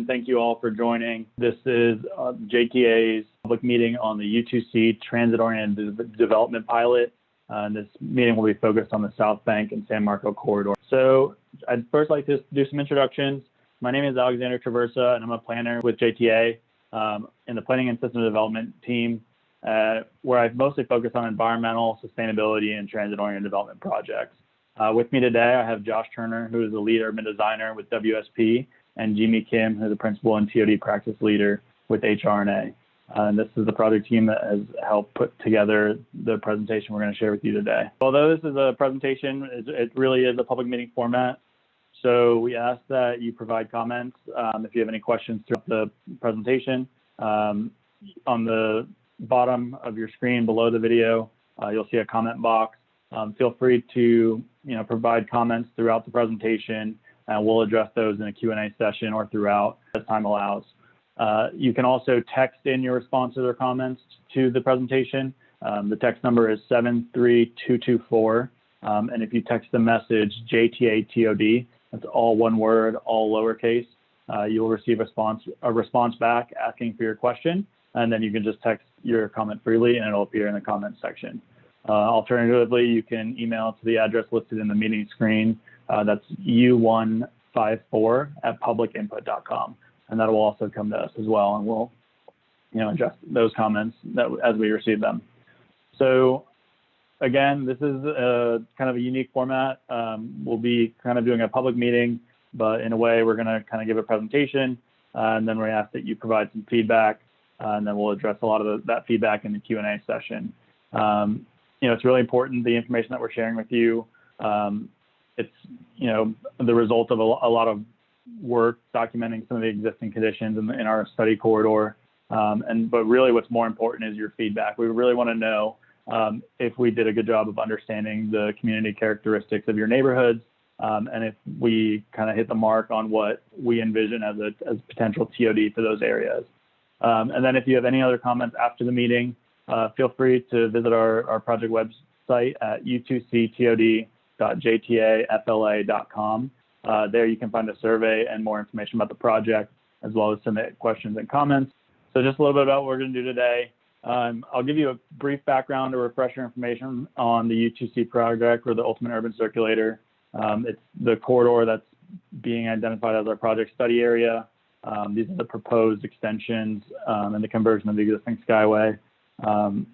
Thank you all for joining. This is JTA's public meeting on the U2C Transit-Oriented Development Pilot. This meeting will be focused on the Southbank and San Marco corridor. So I'd first like to do some introductions. My name is Alexander Traversa, and I'm a planner with JTA in the Planning and System Development team, where I mostly focus on environmental, sustainability, and transit-oriented development projects. With me today, I have Josh Turner, who is the lead urban designer with WSP, and Jimmy Kim, who's the principal and TOD practice leader with HRNA. And this is the project team that has helped put together the presentation we're going to share with you today. Although this is a presentation, it really is a public meeting format. So we ask that you provide comments if you have any questions throughout the presentation. On the bottom of your screen below the video, you'll see a comment box. Feel free to provide comments throughout the presentation, and we'll address those in a Q&A session or throughout as time allows. You can also text in your responses or comments to the presentation. The text number is 73224. And if you text the message JTA TOD, that's all one word, all lowercase, you'll receive a response back asking for your question. And then you can just text your comment freely and it'll appear in the comment section. Alternatively, you can email to the address listed in the meeting screen. That's u154@publicinput.com. And that will also come to us as well. And we'll address those comments as we receive them. So again, this is kind of a unique format. We'll be kind of doing a public meeting, but in a way, we're going to kind of give a presentation. And then we ask that you provide some feedback. And then we'll address a lot of that feedback in the Q&A session. It's really important, the information that we're sharing with you. It's the result of a lot of work documenting some of the existing conditions in our study corridor. But really what's more important is your feedback. We really want to know if we did a good job of understanding the community characteristics of your neighborhoods, and if we kind of hit the mark on what we envision as potential TOD for those areas. And then if you have any other comments after the meeting, feel free to visit our project website at u2ctod.jtafla.com. There you can find a survey and more information about the project, as well as submit questions and comments. So just a little bit about what we're going to do today. I'll give you a brief background or refresher information on the U2C project, or the Ultimate Urban Circulator. It's the corridor that's being identified as our project study area. These are the proposed extensions and the conversion of the existing Skyway.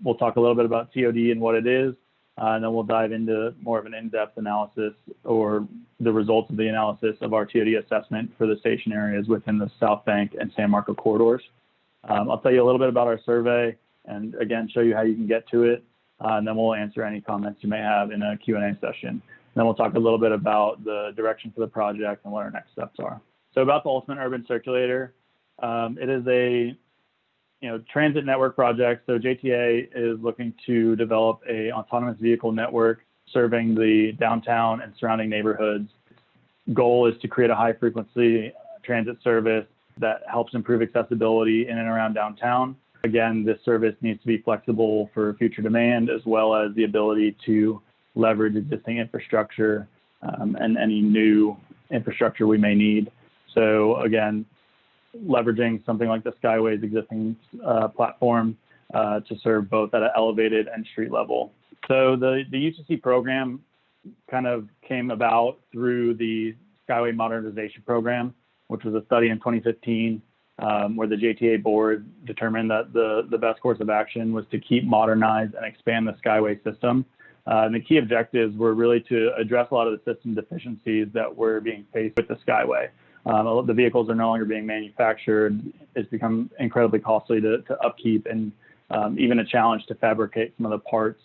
We'll talk a little bit about TOD and what it is, and then we'll dive into more of an in-depth analysis or the results of the analysis of our TOD assessment for the station areas within the Southbank and San Marco corridors. I'll tell you a little bit about our survey and again, show you how you can get to it. And then we'll answer any comments you may have in a Q&A session. And then we'll talk a little bit about the direction for the project and what our next steps are. So about the Ultimate Urban Circulator, it is a transit network project. So JTA is looking to develop a autonomous vehicle network serving the downtown and surrounding neighborhoods. Goal is to create a high frequency transit service that helps improve accessibility in and around downtown. Again, this service needs to be flexible for future demand, as well as the ability to leverage existing infrastructure and any new infrastructure we may need. So again, leveraging something like the Skyway's existing platform to serve both at an elevated and street level. So the U2C program kind of came about through the Skyway Modernization Program, which was a study in 2015 where the JTA board determined that the best course of action was to keep, modernize, and expand the Skyway system. And the key objectives were really to address a lot of the system deficiencies that were being faced with the Skyway. The vehicles are no longer being manufactured. It's become incredibly costly to upkeep, and even a challenge to fabricate some of the parts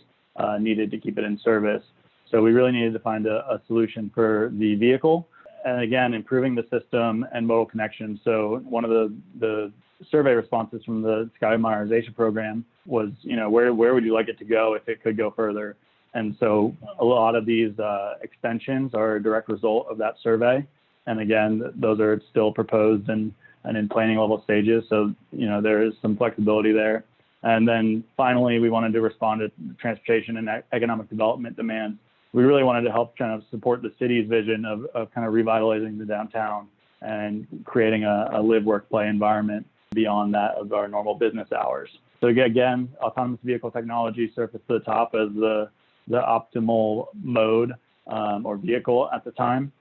needed to keep it in service. So we really needed to find a solution for the vehicle. And again, improving the system and modal connection. So one of the survey responses from the Skyway Modernization Program was, where would you like it to go if it could go further? And so a lot of these extensions are a direct result of that survey. And again, those are still proposed and in planning level stages. So, there is some flexibility there. And then finally, we wanted to respond to transportation and economic development demands. We really wanted to help kind of support the city's vision of kind of revitalizing the downtown. and creating a live, work, play environment beyond that of our normal business hours. So again, autonomous vehicle technology surfaced to the top as the optimal mode or vehicle at the time.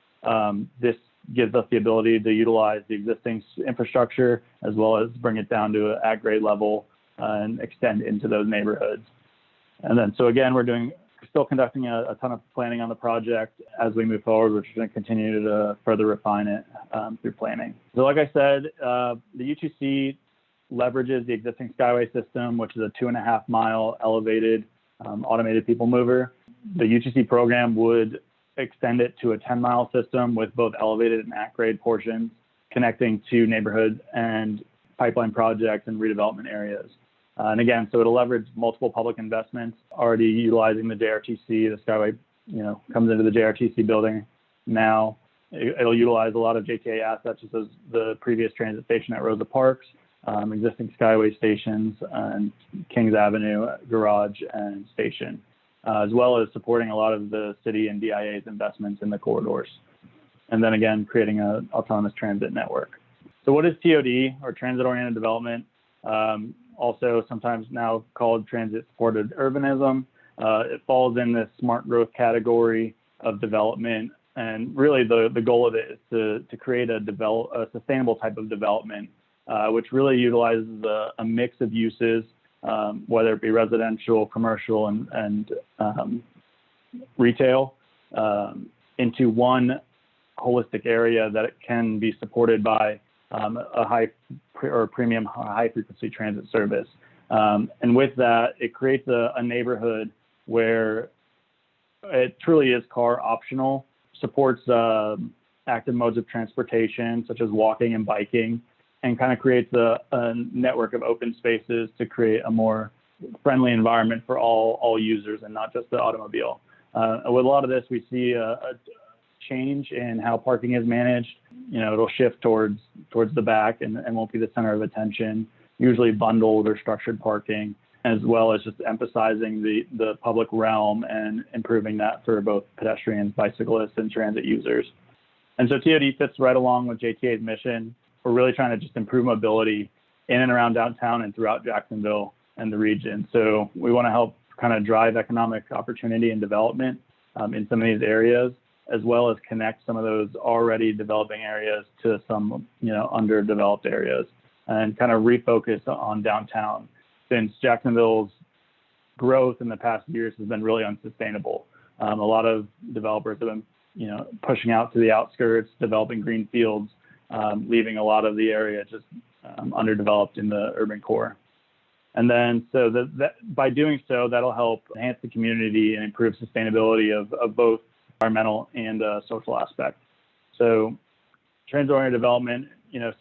This gives us the ability to utilize the existing infrastructure as well as bring it down to an at-grade level and extend into those neighborhoods. And then, so again, we're still conducting a ton of planning on the project as we move forward. We're just going to continue to further refine it through planning. So like I said, the U2C leverages the existing Skyway system, which is a 2.5-mile elevated automated people mover. The U2C program would extend it to a 10-mile system with both elevated and at-grade portions connecting to neighborhoods and pipeline projects and redevelopment areas. And again, so it'll leverage multiple public investments already utilizing the JRTC. The Skyway, comes into the JRTC building now. It'll utilize a lot of JTA assets, such as the previous transit station at Rosa Parks, existing Skyway stations, and Kings Avenue garage and station, as well as supporting a lot of the city and DIA's investments in the corridors. And then again, creating an autonomous transit network. So what is TOD, or transit-oriented development? Also sometimes now called transit-supported urbanism. It falls in this smart growth category of development. And really the goal of it is to create a sustainable type of development, which really utilizes a mix of uses, whether it be residential, commercial, and retail, into one holistic area that it can be supported by a premium high frequency transit service. And with that, it creates a neighborhood where it truly is car optional, supports active modes of transportation such as walking and biking, and kind of creates a network of open spaces to create a more friendly environment for all users and not just the automobile. With a lot of this, we see a change in how parking is managed. It'll shift towards the back and won't be the center of attention, usually bundled or structured parking, as well as just emphasizing the public realm and improving that for both pedestrians, bicyclists, and transit users. And so TOD fits right along with JTA's mission. We're really trying to just improve mobility in and around downtown and throughout Jacksonville and the region. So we want to help kind of drive economic opportunity and development in some of these areas, as well as connect some of those already developing areas to some, underdeveloped areas, and kind of refocus on downtown, since Jacksonville's growth in the past years has been really unsustainable. A lot of developers have been, pushing out to the outskirts, developing green fields, leaving a lot of the area just underdeveloped in the urban core. And then, so by doing so, that'll help enhance the community and improve sustainability of both environmental and social aspect. So transit-oriented development,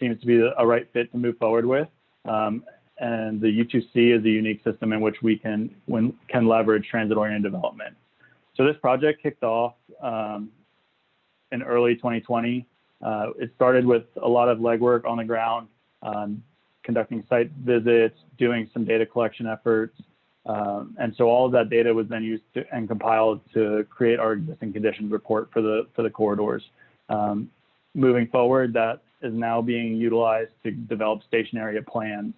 seems to be a right fit to move forward with. And the U2C is a unique system in which we can leverage transit-oriented development. So this project kicked off in early 2020. It started with a lot of legwork on the ground, conducting site visits, doing some data collection efforts. And so all of that data was then used and compiled to create our existing conditions report for the corridors. Moving forward, that is now being utilized to develop station area plans.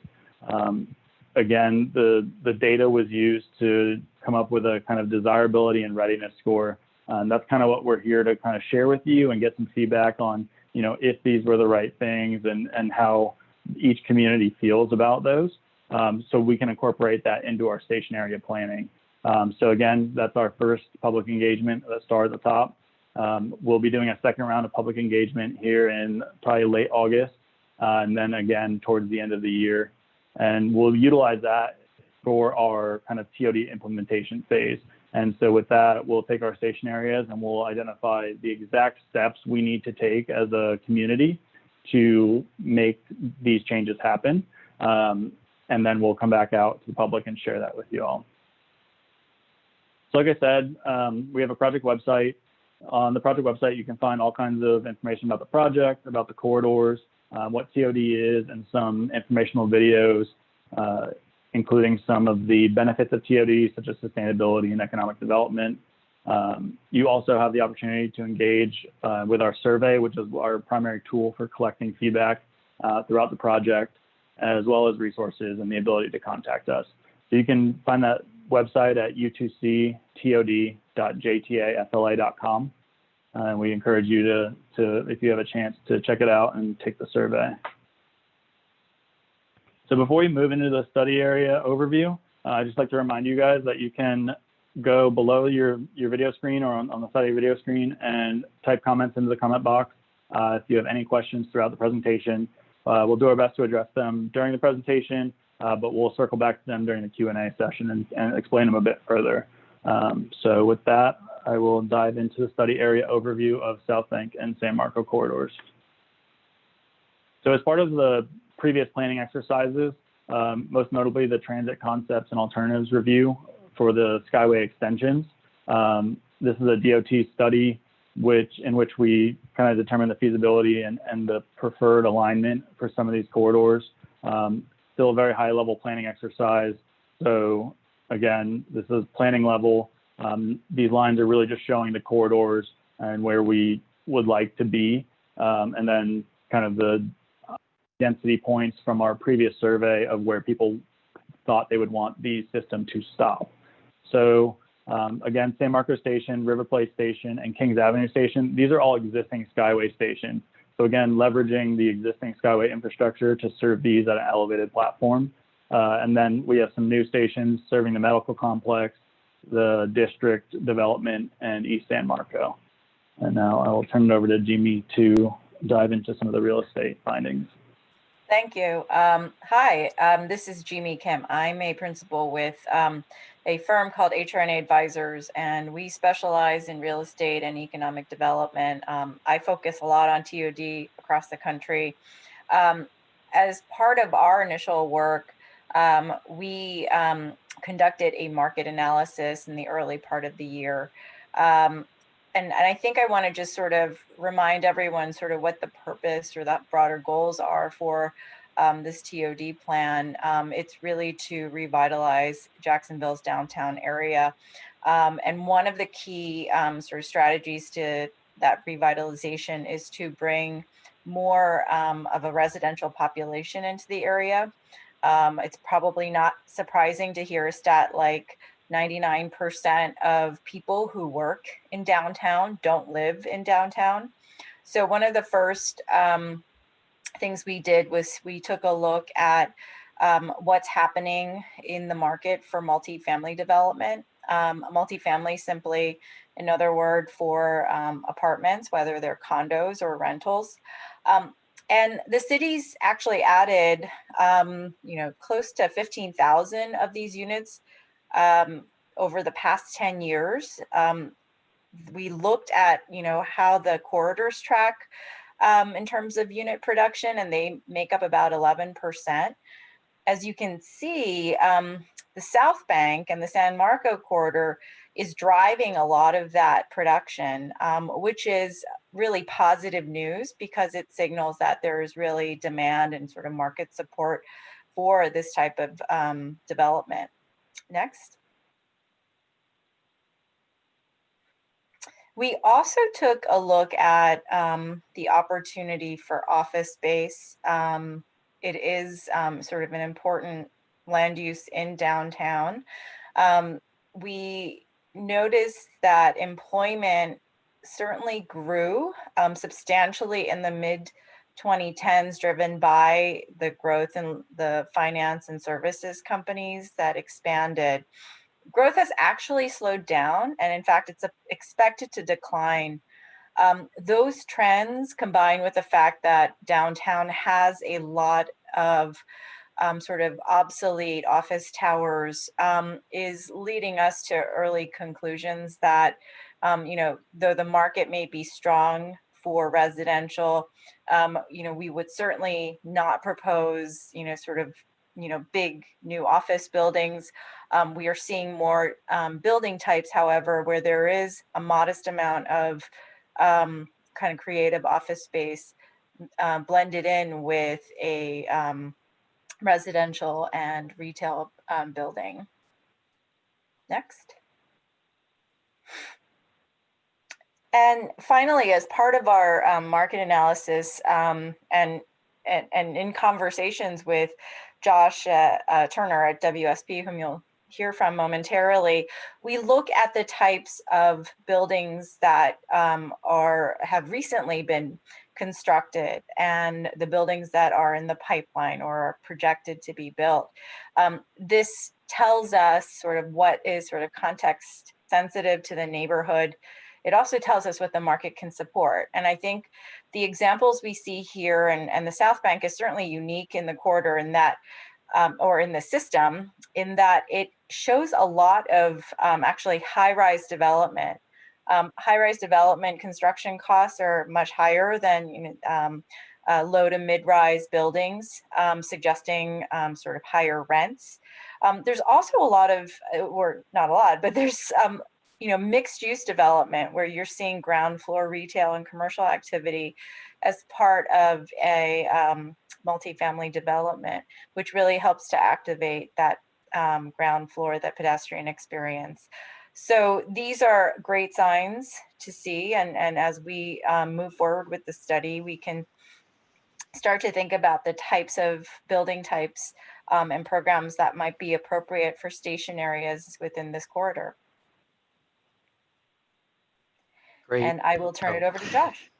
Again, the data was used to come up with a kind of desirability and readiness score. That's kind of what we're here to kind of share with you and get some feedback on, if these were the right things and how each community feels about those. So we can incorporate that into our station area planning. So again, that's our first public engagement, the star at the top. We'll be doing a second round of public engagement here in probably late August, and then again towards the end of the year. And we'll utilize that for our kind of TOD implementation phase. And so with that, we'll take our station areas and we'll identify the exact steps we need to take as a community to make these changes happen. And then we'll come back out to the public and share that with you all. So like I said, we have a project website. On the project website, you can find all kinds of information about the project, about the corridors, what TOD is, and some informational videos, including some of the benefits of TOD, such as sustainability and economic development. You also have the opportunity to engage with our survey, which is our primary tool for collecting feedback throughout the project, as well as resources and the ability to contact us. So you can find that website at u2ctod.jtafla.com. And we encourage you to, if you have a chance, to check it out and take the survey. So before we move into the study area overview, I'd just like to remind you guys that you can go below your video screen or on the study video screen and type comments into the comment box. If you have any questions throughout the presentation, we'll do our best to address them during the presentation, but we'll circle back to them during the Q&A session and explain them a bit further. So with that, I will dive into the study area overview of Southbank and San Marco corridors. So as part of the previous planning exercises, most notably the transit concepts and alternatives review for the Skyway extensions. This is a DOT study in which we kind of determine the feasibility and the preferred alignment for some of these corridors. Still a very high level planning exercise. So again, this is planning level. These lines are really just showing the corridors and where we would like to be. And then kind of the density points from our previous survey of where people thought they would want the system to stop. So again, San Marco Station, River Place Station, and Kings Avenue Station, these are all existing Skyway stations. So again, leveraging the existing Skyway infrastructure to serve these at an elevated platform. And then we have some new stations serving the medical complex, the district development, and East San Marco. And now I will turn it over to Jimmy to dive into some of the real estate findings. Thank you. Hi, this is Jimmy Kim. I'm a principal with a firm called HRNA Advisors, and we specialize in real estate and economic development. I focus a lot on TOD across the country. As part of our initial work, we conducted a market analysis in the early part of the year. And I think I want to just sort of remind everyone sort of what the purpose or that broader goals are for this TOD plan. It's really to revitalize Jacksonville's downtown area. And one of the key sort of strategies to that revitalization is to bring more of a residential population into the area. It's probably not surprising to hear a stat like 99% of people who work in downtown don't live in downtown. So one of the first things we did was we took a look at what's happening in the market for multifamily development. Multifamily, simply another word for apartments, whether they're condos or rentals. And the city's actually added, close to 15,000 of these units over the past 10 years. We looked at, how the corridors track in terms of unit production, and they make up about 11%. As you can see, the Southbank and the San Marco corridor is driving a lot of that production, which is really positive news because it signals that there is really demand and sort of market support for this type of development. Next. We also took a look at the opportunity for office space. It is sort of an important land use in downtown. We noticed that employment certainly grew substantially in the mid-2010s, driven by the growth in the finance and services companies that expanded. Growth has actually slowed down, and in fact, it's expected to decline. Those trends, combined with the fact that downtown has a lot of sort of obsolete office towers, is leading us to early conclusions that, though the market may be strong for residential, we would certainly not propose, big new office buildings. We are seeing more building types, however, where there is a modest amount of kind of creative office space blended in with a residential and retail building. Next. And finally, as part of our market analysis and in conversations with Josh Turner at WSP, whom you'll hear from momentarily, we look at the types of buildings that have recently been constructed and the buildings that are in the pipeline or are projected to be built. This tells us sort of what is sort of context sensitive to the neighborhood. It also tells us what the market can support. And I think the examples we see here, and the Southbank is certainly unique in the corridor in that, or in the system, in that it shows a lot of actually high-rise development. High-rise development construction costs are much higher than low to mid-rise buildings, suggesting sort of higher rents. There's also a lot of, or not a lot, but there's mixed use development where you're seeing ground floor retail and commercial activity as part of a multifamily development, which really helps to activate that ground floor, that pedestrian experience. So these are great signs to see. And as we move forward with the study, we can start to think about the types of building types and programs that might be appropriate for station areas within this corridor. Great. And I will turn it over to Josh.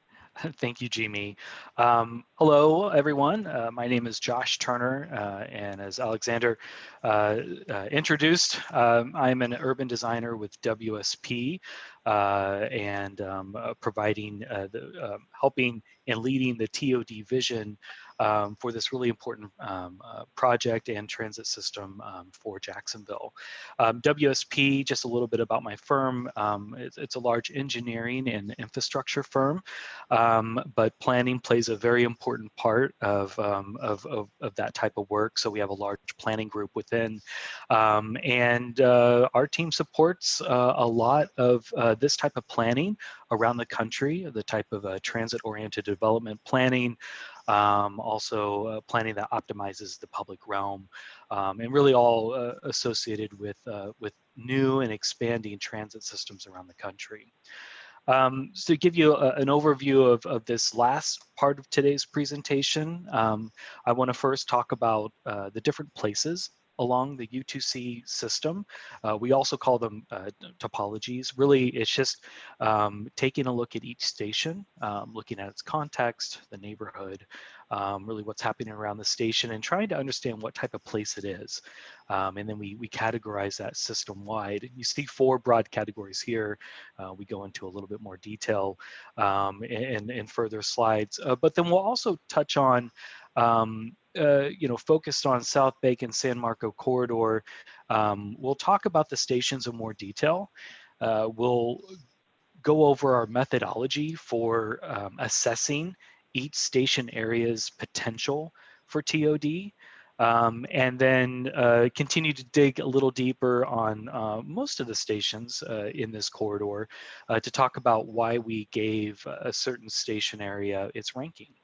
Thank you, Jimmy. Hello, everyone. My name is Josh Turner, and as Alexander introduced, I'm an urban designer with WSP, and providing, helping and leading the TOD vision for this really important project and transit system for Jacksonville. WSP, just a little bit about my firm, it's a large engineering and infrastructure firm, but planning plays a very important part of that type of work. So we have a large planning group within, and our team supports a lot of this type of planning around the country, the type of transit-oriented development planning, also planning that optimizes the public realm, and really all associated with new and expanding transit systems around the country. So to give you an overview of this last part of today's presentation, I want to first talk about the different places along the U2C system. We also call them topologies. Really, it's just taking a look at each station, looking at its context, the neighborhood, really what's happening around the station, and trying to understand what type of place it is. And then we categorize that system-wide. You see 4 broad categories here. We go into a little bit more detail in further slides. But then we'll also touch on focused on Southbank and San Marco corridor. We'll talk about the stations in more detail. We'll go over our methodology for assessing each station area's potential for TOD, and then continue to dig a little deeper on most of the stations in this corridor to talk about why we gave a certain station area its ranking.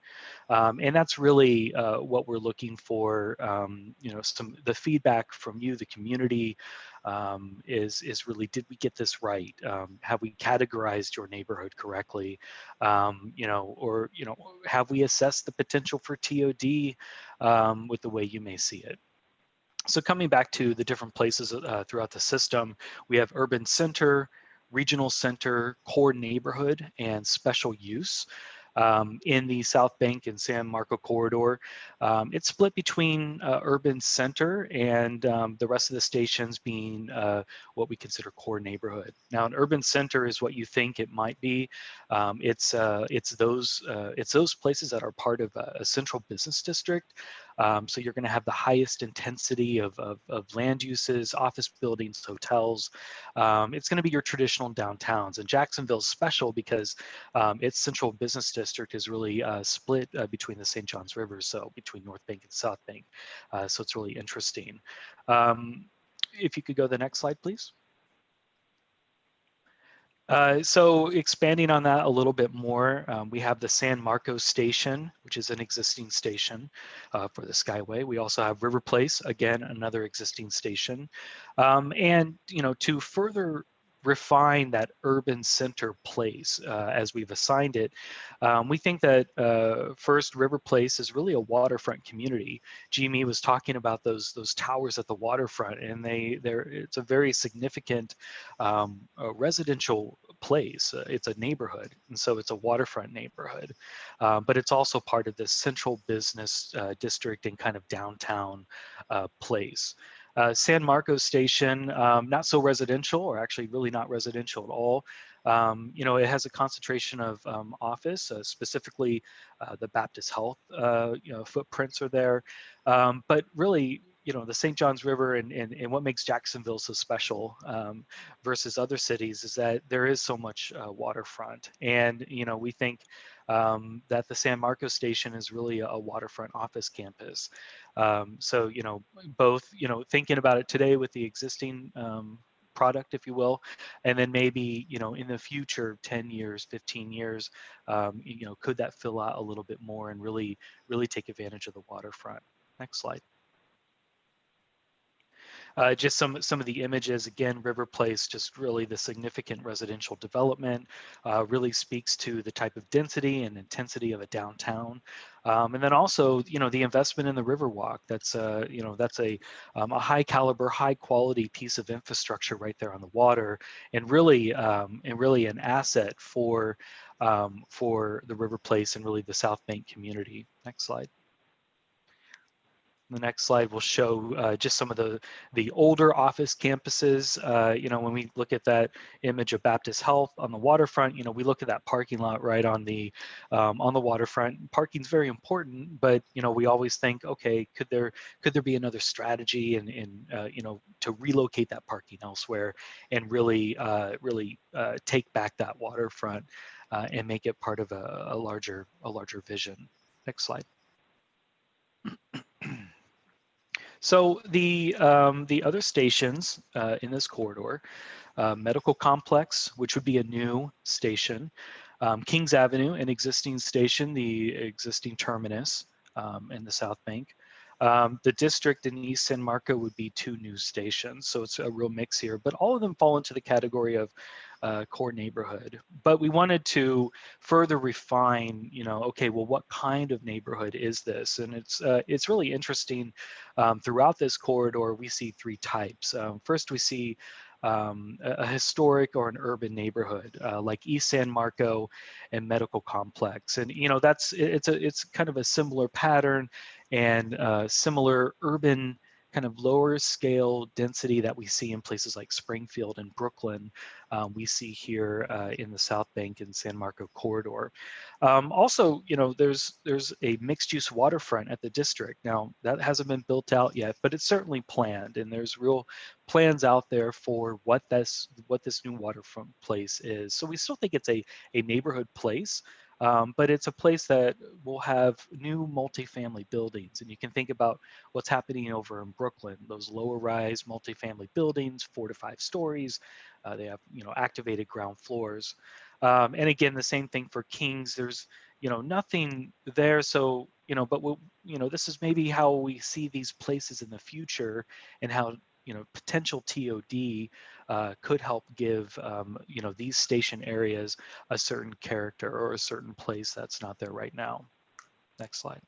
And that's really what we're looking for. The feedback from you, the community, is really, did we get this right? Have we categorized your neighborhood correctly? Or have we assessed the potential for TOD with the way you may see it? So coming back to the different places throughout the system, we have urban center, regional center, core neighborhood, and special use. In the Southbank and San Marco corridor, it's split between urban center and the rest of the stations being what we consider core neighborhood. Now, an urban center is what you think it might be. It's those places that are part of a central business district. So you're going to have the highest intensity of land uses, office buildings, hotels. It's going to be your traditional downtowns. And Jacksonville's special because its central business district is really split between the St. Johns River, so between North Bank and South Bank. So it's really interesting. If you could go to the next slide, please. So expanding on that a little bit more, we have the San Marcos station, which is an existing station for the Skyway. We also have River Place, again, another existing station. And to further refine that urban center place as we've assigned it. We think that first, River Place is really a waterfront community. Jimmy was talking about those towers at the waterfront, and it's a very significant residential place. It's a neighborhood, and so it's a waterfront neighborhood, but it's also part of this central business district and kind of downtown place. San Marcos Station, not so residential, or actually really not residential at all. You know, it has a concentration of office, specifically the Baptist Health, you know, footprints are there. But really, you know, the St. Johns River and what makes Jacksonville so special versus other cities is that there is so much waterfront. And, you know, we think that the San Marcos Station is really a waterfront office campus. So, you know, both, you know, thinking about it today with the existing product, if you will, and then maybe, you know, in the future, 10 years, 15 years, you know, could that fill out a little bit more and really take advantage of the waterfront? Next slide. Just some of the images, again, River Place, just really the significant residential development, really speaks to the type of density and intensity of a downtown. And then also, you know, the investment in the Riverwalk, that's, you know, that's a high caliber, high quality piece of infrastructure right there on the water, and really an asset for the River Place and really the Southbank community. Next slide. The next slide will show just some of the older office campuses. You know, when we look at that image of Baptist Health on the waterfront, you know, we look at that parking lot right on the waterfront. Parking's very important, but you know, we always think, okay, could there be another strategy and you know, to relocate that parking elsewhere and really take back that waterfront and make it part of a larger vision. Next slide. So the other stations in this corridor, Medical Complex, which would be a new station, Kings Avenue, an existing station, the existing terminus in the Southbank. The district in East San Marco would be 2 new stations, so it's a real mix here, but all of them fall into the category of core neighborhood. But we wanted to further refine, you know, okay, well, what kind of neighborhood is this? And it's really interesting. Throughout this corridor, we see 3 types. First, we see a historic or an urban neighborhood like East San Marco and Medical Complex, and you know, it's kind of a similar pattern and similar urban kind of lower scale density that we see in places like Springfield and Brooklyn. We see here in the Southbank and San Marco corridor. Also, you know, there's a mixed use waterfront at the district. Now that hasn't been built out yet, but it's certainly planned, and there's real plans out there for what this new waterfront place is. So we still think it's a neighborhood place. But it's a place that will have new multifamily buildings. And you can think about what's happening over in Brooklyn, those lower rise multifamily buildings, 4 to 5 stories. They have, you know, activated ground floors. And again, the same thing for Kings. There's, you know, nothing there. So, you know, but you know, this is maybe how we see these places in the future, and how, you know, potential TOD could help give, you know, these station areas a certain character or a certain place that's not there right now. Next slide.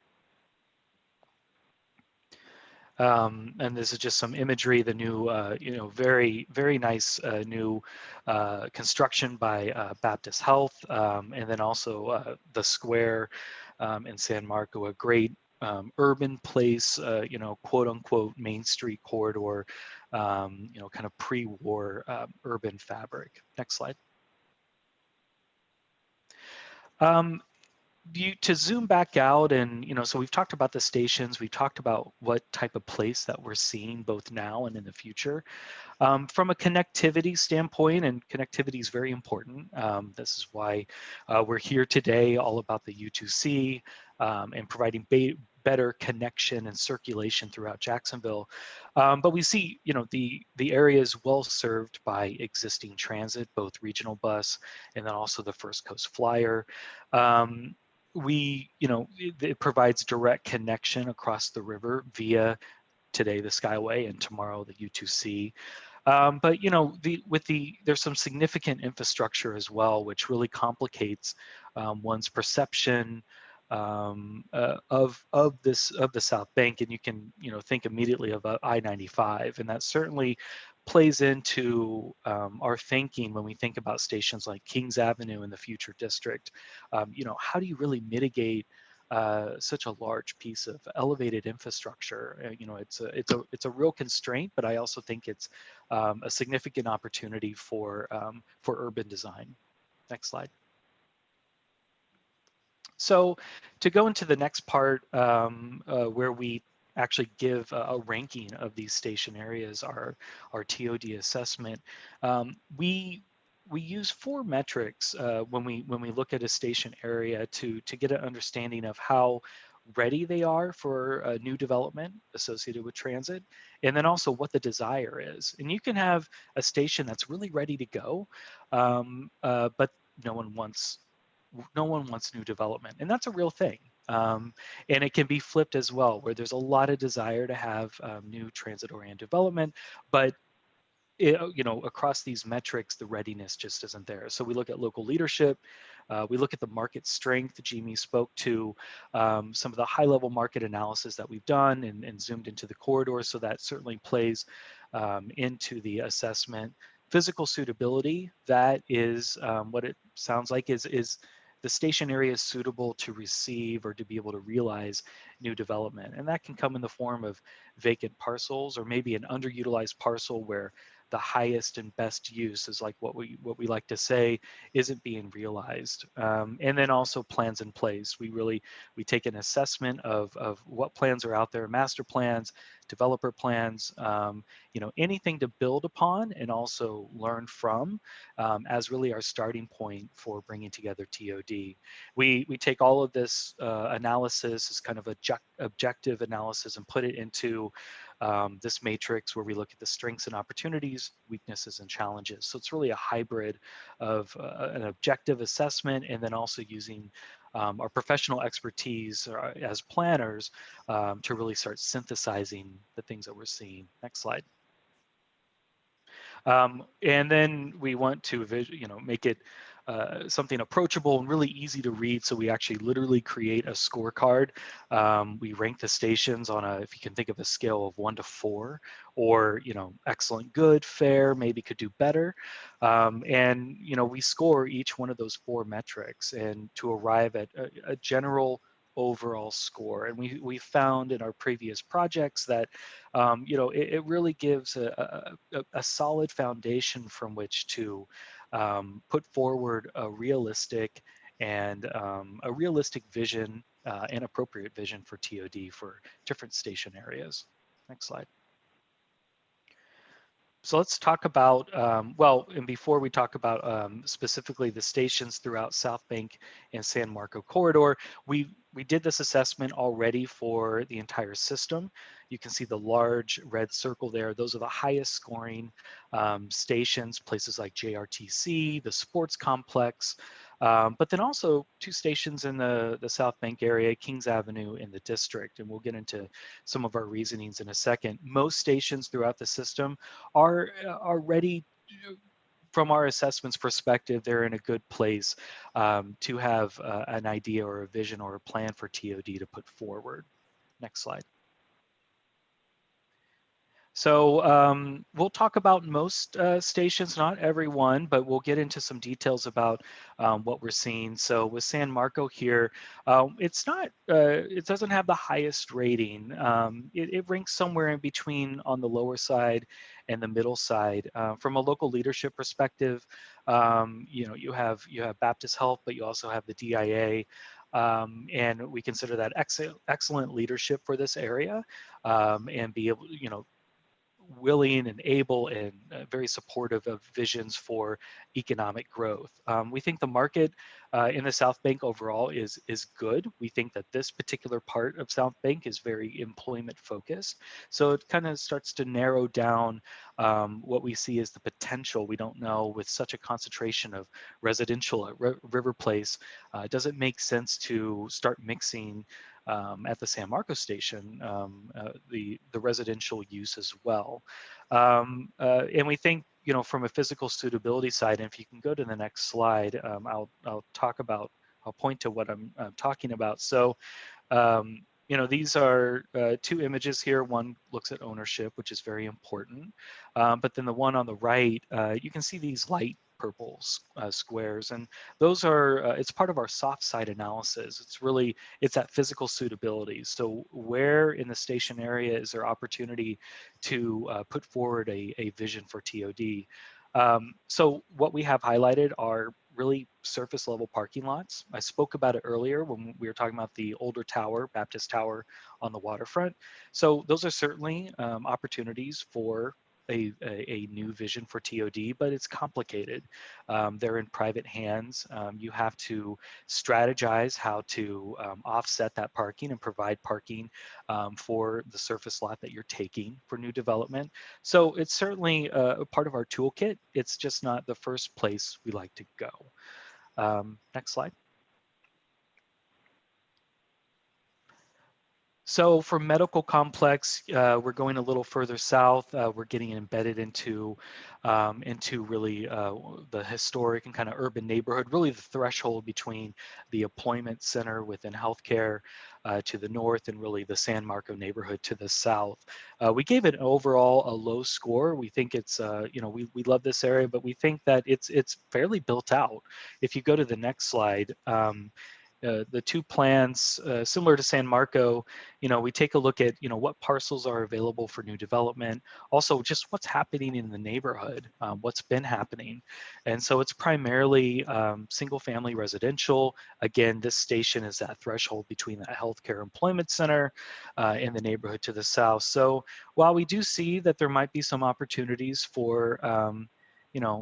And this is just some imagery, the new, you know, very nice new construction by Baptist Health, and then also the square in San Marco, a great urban place, you know, quote unquote Main Street corridor, you know, kind of pre-war urban fabric. Next slide. To zoom back out, and you know, so we've talked about the stations, we've talked about what type of place that we're seeing both now and in the future. From a connectivity standpoint, and connectivity is very important. This is why we're here today, all about the U2C and providing better connection and circulation throughout Jacksonville. But we see, you know, the area is well served by existing transit, both regional bus and then also the First Coast Flyer. You know, it provides direct connection across the river via today the Skyway and tomorrow the U2C. But there's some significant infrastructure as well, which really complicates one's perception of the South Bank, and you can think immediately of I-95, and that certainly plays into our thinking when we think about stations like Kings Avenue in the future district. How do you really mitigate such a large piece of elevated infrastructure? It's a real constraint, but I also think it's a significant opportunity for urban design. Next slide. So to go into the next part where we actually give a ranking of these station areas, our TOD assessment, we use 4 metrics when we look at a station area to get an understanding of how ready they are for a new development associated with transit, and then also what the desire is. And you can have a station that's really ready to go, but no one wants new development, and that's a real thing. And it can be flipped as well, where there's a lot of desire to have new transit-oriented development, but across these metrics, the readiness just isn't there. So we look at local leadership, we look at the market strength. Jamie spoke to some of the high-level market analysis that we've done and zoomed into the corridor, so that certainly plays into the assessment. Physical suitability, that is what it sounds like is the station area is suitable to receive or to be able to realize new development. And that can come in the form of vacant parcels, or maybe an underutilized parcel where the highest and best use is, like what we like to say, isn't being realized. And then also plans in place. We take an assessment of what plans are out there, master plans, developer plans, anything to build upon and also learn from as really our starting point for bringing together TOD. We take all of this analysis as kind of objective analysis and put it into this matrix where we look at the strengths and opportunities, weaknesses and challenges. So it's really a hybrid of an objective assessment and then also using our professional expertise as planners to really start synthesizing the things that we're seeing. Next slide. And then we want to make it something approachable and really easy to read. So we actually literally create a scorecard. We rank the stations on if you can think of a scale of 1 to 4, or excellent, good, fair, maybe could do better. And we score each one of those 4 metrics and to arrive at a general overall score. And we found in our previous projects that it really gives a solid foundation from which to put forward a realistic vision and appropriate vision for TOD for different station areas. Next slide. So let's talk about, and before we talk about specifically the stations throughout Southbank and San Marco corridor, we did this assessment already for the entire system. You can see the large red circle there. Those are the highest scoring stations, places like JRTC, the sports complex, but then also 2 stations in the Southbank area, Kings Avenue in the district, and we'll get into some of our reasonings in a second. Most stations throughout the system are ready. From our assessments perspective, they're in a good place to have an idea or a vision or a plan for TOD to put forward. Next slide. So we'll talk about most stations, not every one, but we'll get into some details about what we're seeing. So with San Marco here, it doesn't have the highest rating. It ranks somewhere in between on the lower side and the middle side. From a local leadership perspective, you have Baptist Health, but you also have the DIA. And we consider that excellent leadership for this area, and be able, willing and able and very supportive of visions for economic growth. We think the market in the Southbank overall is good. We think that this particular part of Southbank is very employment focused. So it kind of starts to narrow down what we see as the potential. We don't know, with such a concentration of residential at River Place, does it make sense to start mixing at the San Marcos station, the residential use as well. And we think, from a physical suitability side, and if you can go to the next slide, I'll point to what I'm talking about. So, these are two images here. One looks at ownership, which is very important. But then the one on the right, you can see these light purple squares, and those are, it's part of our soft side analysis. It's that physical suitability. So where in the station area is there opportunity to put forward a vision for TOD? So what we have highlighted are really surface level parking lots. I spoke about it earlier when we were talking about the older tower, Baptist Tower on the waterfront. So those are certainly opportunities for a new vision for TOD, but it's complicated. They're in private hands. You have to strategize how to offset that parking and provide parking for the surface lot that you're taking for new development. So it's certainly a part of our toolkit. It's just not the first place we like to go. Next slide. So for medical complex, we're going a little further south. We're getting embedded into really the historic and kind of urban neighborhood, really the threshold between the employment center within healthcare to the north and really the San Marco neighborhood to the south. We gave it overall a low score. We think it's, we love this area, but we think that it's fairly built out. If you go to the next slide, the two plans, similar to San Marco, we take a look at, what parcels are available for new development, also just what's happening in the neighborhood, what's been happening. And so it's primarily single family residential. Again, this station is that threshold between that healthcare employment center and the neighborhood to the south. So while we do see that there might be some opportunities for,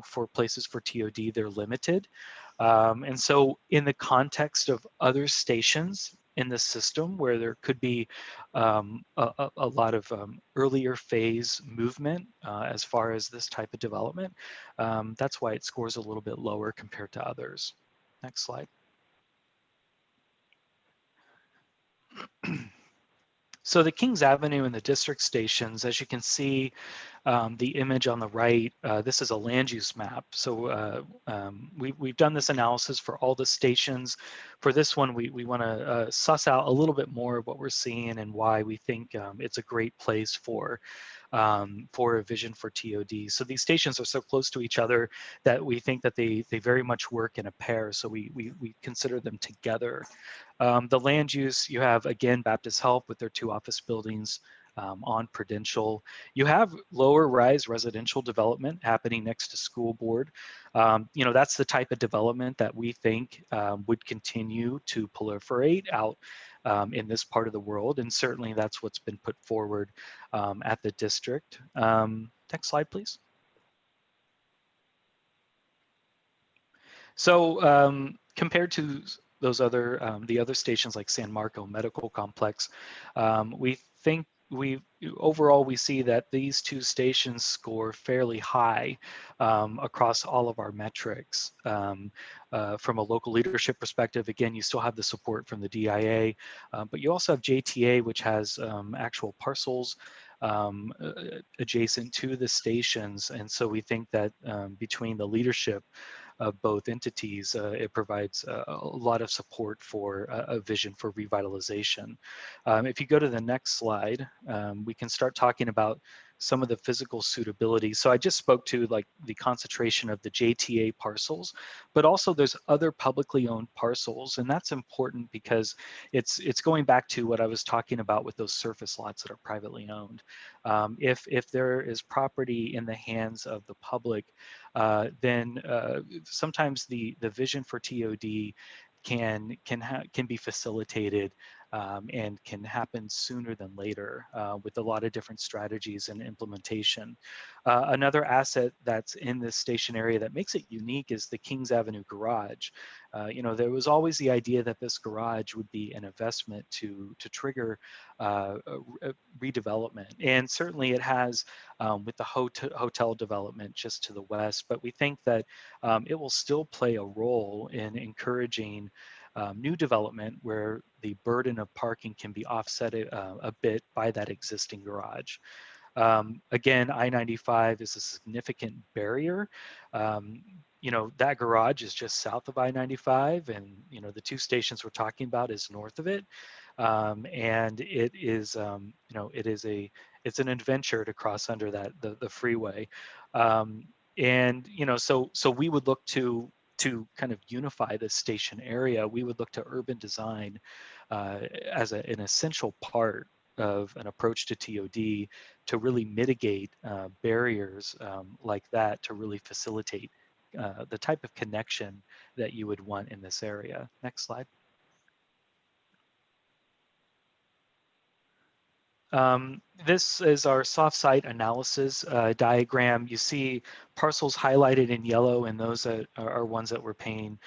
for places for TOD, they're limited. And so in the context of other stations in the system where there could be a lot of earlier phase movement as far as this type of development, that's why it scores a little bit lower compared to others. Next slide. So the Kings Avenue and the district stations, as you can see, the image on the right, this is a land use map. So we've done this analysis for all the stations. For this one, we want to suss out a little bit more of what we're seeing and why we think it's a great place for a vision for TOD. So these stations are so close to each other that we think that they very much work in a pair. So we consider them together. The land use, you have, again, Baptist Health with their 2 office buildings on Prudential. You have lower rise residential development happening next to school board. That's the type of development that we think would continue to proliferate out in this part of the world. And certainly that's what's been put forward at the district. Next slide, please. So compared to those other, the other stations like San Marco Medical Complex, we think overall we see that these 2 stations score fairly high across all of our metrics. From a local leadership perspective, again, you still have the support from the DIA, but you also have JTA, which has actual parcels adjacent to the stations. And so we think that between the leadership of both entities, it provides a lot of support for a vision for revitalization. If you go to the next slide, we can start talking about some of the physical suitability. So I just spoke to like the concentration of the JTA parcels, but also there's other publicly owned parcels. And that's important because it's going back to what I was talking about with those surface lots that are privately owned. If there is property in the hands of the public, then sometimes the vision for TOD can be facilitated and can happen sooner than later with a lot of different strategies and implementation. Another asset that's in this station area that makes it unique is the Kings Avenue garage. There was always the idea that this garage would be an investment to trigger redevelopment, and certainly it has with the hotel development just to the west, but we think that it will still play a role in encouraging new development where the burden of parking can be offset a bit by that existing garage. Again, I-95 is a significant barrier. That garage is just south of I-95, and the two stations we're talking about is north of it. And it is, it's an adventure to cross under the freeway. So we would look to kind of unify this station area. We would look to urban design as an essential part of an approach to TOD to really mitigate barriers like that, to really facilitate the type of connection that you would want in this area. Next slide. This is our soft site analysis diagram. You see parcels highlighted in yellow, and those are ones that we're paying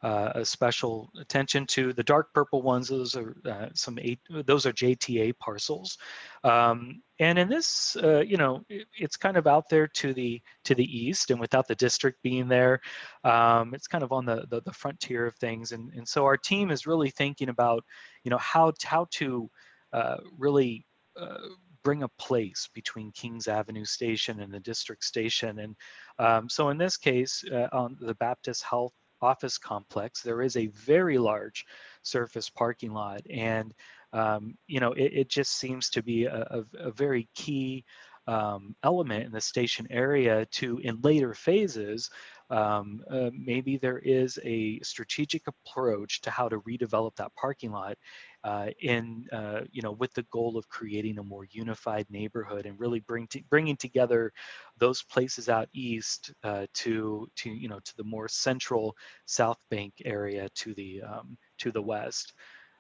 a special attention to. The dark purple ones, those are those are JTA parcels. And in this, it's kind of out there to the east, and without the district being there, it's kind of on the frontier of things. And so our team is really thinking about, how to really bring a place between Kings Avenue Station and the District Station. And so in this case, on the Baptist Health Office Complex, there is a very large surface parking lot. And, it just seems to be a very key element in the station area to, in later phases, maybe there is a strategic approach to how to redevelop that parking lot with the goal of creating a more unified neighborhood and really bringing together those places out east to the more central Southbank area to the west.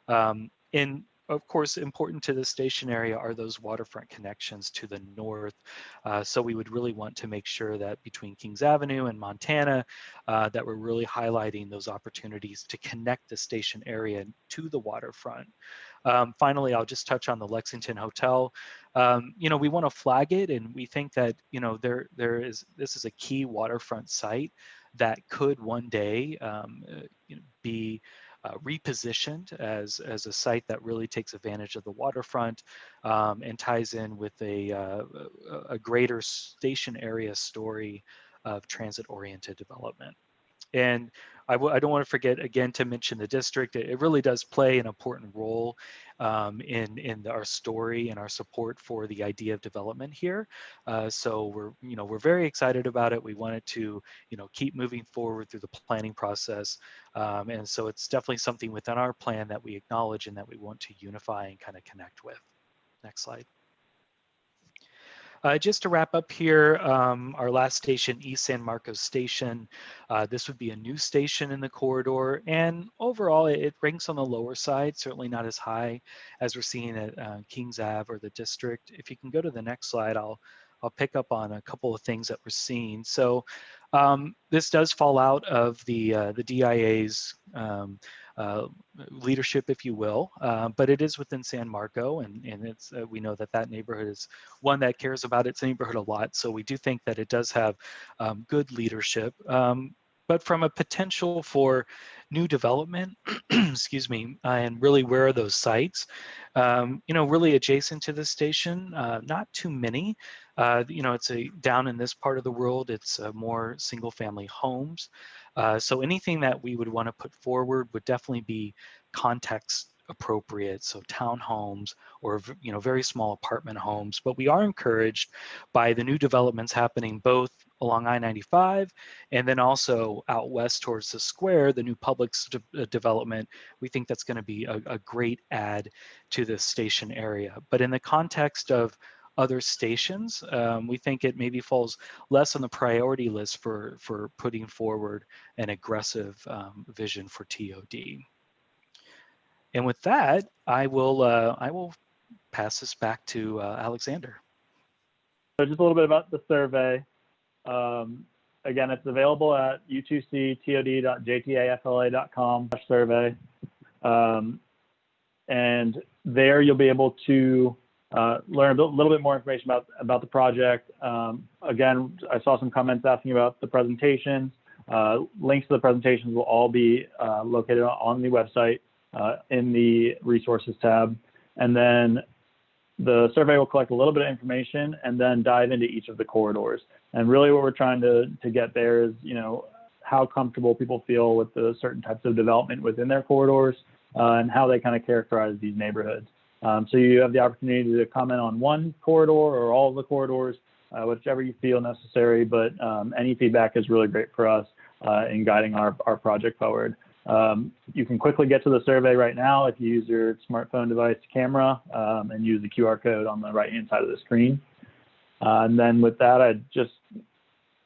And of course, important to the station area are those waterfront connections to the north. So we would really want to make sure that between Kings Avenue and Montana, that we're really highlighting those opportunities to connect the station area to the waterfront. Finally, I'll just touch on the Lexington Hotel. We want to flag it, and we think that this is a key waterfront site that could one day be repositioned as a site that really takes advantage of the waterfront and ties in with a greater station area story of transit-oriented development. And I don't want to forget, again, to mention the district. It really does play an important role in our story and our support for the idea of development here. So we're very excited about it. We wanted to keep moving forward through the planning process. And so it's definitely something within our plan that we acknowledge and that we want to unify and kind of connect with. Next slide. Just to wrap up here, our last station, East San Marcos Station, this would be a new station in the corridor, and overall it ranks on the lower side, certainly not as high as we're seeing at Kings Ave or the district. If you can go to the next slide, I'll pick up on a couple of things that we're seeing. So this does fall out of the DIA's leadership, if you will, but it is within San Marco, and it's we know that neighborhood is one that cares about its neighborhood a lot. So we do think that it does have good leadership. But from a potential for new development, excuse me, and really where are those sites? Really adjacent to the station, not too many. It's down in this part of the world, it's more single family homes. So anything that we would want to put forward would definitely be context appropriate, so townhomes or very small apartment homes. But we are encouraged by the new developments happening both along I-95 and then also out west towards the square, the new Publix development. We think that's going to be a great add to the station area. But in the context of other stations, we think it maybe falls less on the priority list for putting forward an aggressive vision for TOD. And with that, I will pass this back to Alexander. So just a little bit about the survey. Again, it's available at u2ctod.jtafla.com/survey. And there you'll be able to learn a little bit more information about the project. Again, I saw some comments asking about the presentations. Links to the presentations will all be located on the website in the resources tab. And then the survey will collect a little bit of information and then dive into each of the corridors. And really what we're trying to get there is, how comfortable people feel with the certain types of development within their corridors and how they kind of characterize these neighborhoods. So you have the opportunity to comment on one corridor or all of the corridors, whichever you feel necessary, but any feedback is really great for us in guiding our project forward. You can quickly get to the survey right now if you use your smartphone device camera and use the QR code on the right-hand side of the screen. And then with that,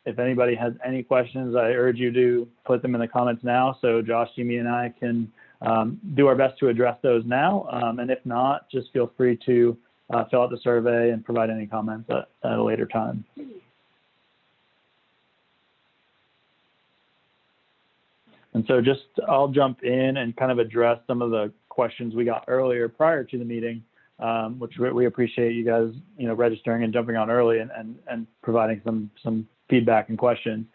if anybody has any questions, I urge you to put them in the comments now so Josh, Jimmy, and I can do our best to address those now. And if not, just feel free to fill out the survey and provide any comments at a later time. And so I'll jump in and kind of address some of the questions we got earlier prior to the meeting, which we appreciate you guys, registering and jumping on early and providing some feedback and questions.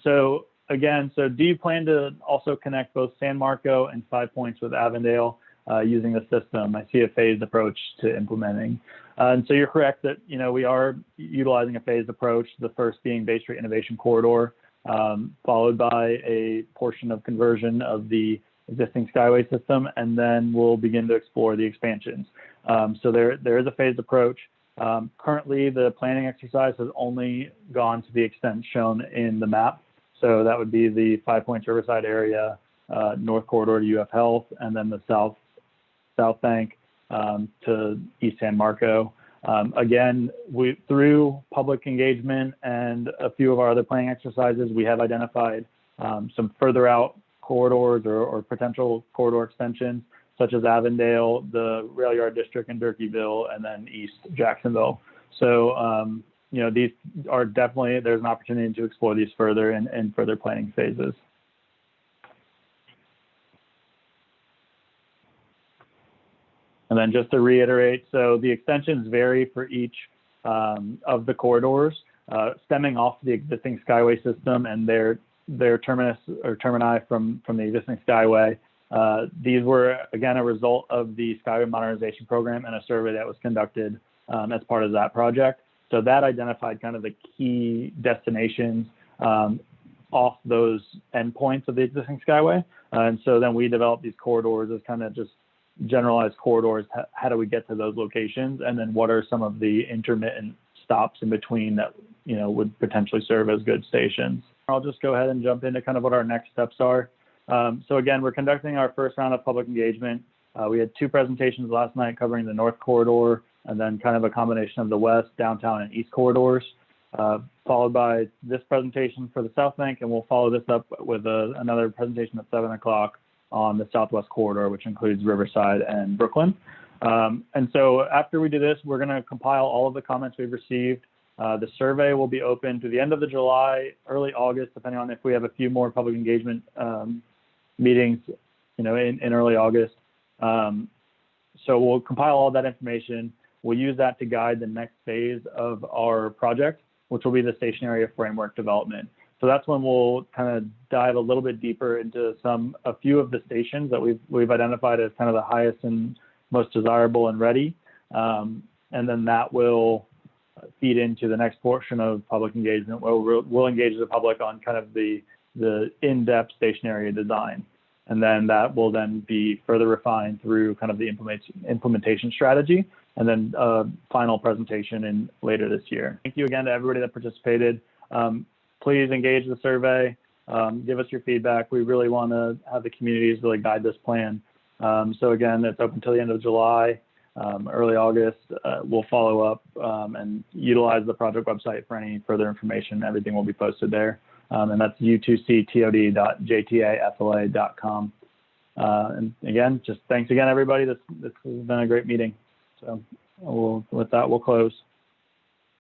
So do you plan to also connect both San Marco and 5 Points with Avondale using the system? I see a phased approach to implementing. And so you're correct that, we are utilizing a phased approach, the first being Bay Street Innovation Corridor, followed by a portion of conversion of the existing Skyway system, and then we'll begin to explore the expansions. So there is a phased approach. Currently, the planning exercise has only gone to the extent shown in the map. So that would be the 5 Points Riverside area, North Corridor to UF Health, and then the Southbank to East San Marco. Again, through public engagement and a few of our other planning exercises, we have identified some further out corridors or potential corridor extensions, such as Avondale, the Rail Yard District in Durkeeville, and then East Jacksonville. So, these are definitely, there's an opportunity to explore these further in further planning phases. And then just to reiterate, so the extensions vary for each of the corridors, stemming off the existing Skyway system and their terminus or termini from the existing Skyway. These were, again, a result of the Skyway modernization program and a survey that was conducted as part of that project. So that identified kind of the key destinations off those endpoints of the existing Skyway. And so then we developed these corridors as kind of just generalized corridors. How do we get to those locations? And then what are some of the intermittent stops in between that, would potentially serve as good stations? I'll just go ahead and jump into kind of what our next steps are. So again, we're conducting our first round of public engagement. We had 2 presentations last night covering the North Corridor and then kind of a combination of the West, Downtown, and East corridors, followed by this presentation for the Southbank, and we'll follow this up with another presentation at 7 o'clock on the Southwest Corridor, which includes Riverside and Brooklyn. And so after we do this, we're going to compile all of the comments we've received. The survey will be open to the end of the July, early August, depending on if we have a few more public engagement meetings, in early August. So we'll compile all that information. We'll use that to guide the next phase of our project, which will be the station area framework development. So that's when we'll kind of dive a little bit deeper into a few of the stations that we've identified as kind of the highest and most desirable and ready. And then that will feed into the next portion of public engagement where we'll engage the public on kind of the in-depth station area design. And then that will then be further refined through kind of the implementation strategy and then final presentation later this year. Thank you again to everybody that participated. Please engage the survey, give us your feedback. We really want to have the communities really guide this plan. So again, it's open until the end of July, early August. We'll follow up and utilize the project website for any further information. Everything will be posted there. And that's u2ctod.jtafla.com. And again, just thanks again, everybody. This has been a great meeting. So with that, we'll close.